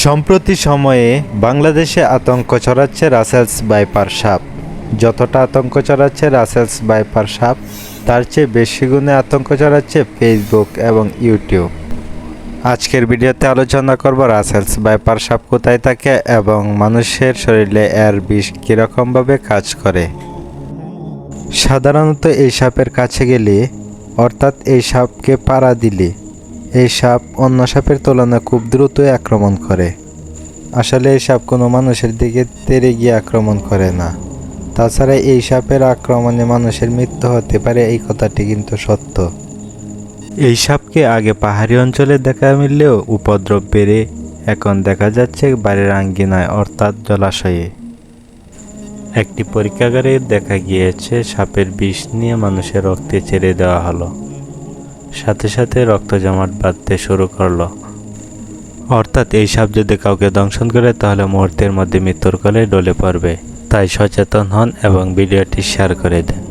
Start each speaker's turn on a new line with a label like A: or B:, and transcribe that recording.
A: সম্প্রতি সময়ে বাংলাদেশে আতঙ্ক ছড়াচ্ছে রাসেলস ভাইপার সাপ। যতটা আতঙ্ক ছড়াচ্ছে রাসেলস ভাইপার সাপ, তার চেয়ে বেশি গুণে আতঙ্ক ছড়াচ্ছে ফেসবুক এবং ইউটিউব। আজকের ভিডিওতে আলোচনা করব রাসেলস ভাইপার সাপ কোথায় থাকে এবং মানুষের শরীরে এর বিষ কীরকমভাবে কাজ করে। সাধারণত এই সাপের কাছে গেলে, অর্থাৎ এই সাপকে পাড়া দিলে, এই সাপ অন্য সাপের তুলনায় খুব দ্রুতই আক্রমণ করে। আসলে এই সাপ কোনো মানুষের দিকে তেড়ে গিয়ে আক্রমণ করে না। তাছাড়া এই সাপের আক্রমণে মানুষের মৃত্যু হতে পারে, এই কথাটি কিন্তু সত্য। এই সাপকে আগে পাহাড়ি অঞ্চলে দেখা মিললেও উপদ্রব বেড়ে এখন দেখা যাচ্ছে বাড়ির আঙ্গিনায়, অর্থাৎ জলাশয়ে। একটি পরীক্ষাগারে দেখা গিয়েছে সাপের বিষ নিয়ে মানুষের রক্তে ছেড়ে দেওয়া হলো, সাথে সাথে রক্ত জমাট বাঁধতে শুরু করলো। অর্থাৎ এই সাপ যদি কাউকে দংশন করে তাহলে মুহূর্তের মধ্যে মৃত্যুর কোলে ঢলে পড়বে। তাই সচেতন হন এবং ভিডিওটি শেয়ার করে দেন।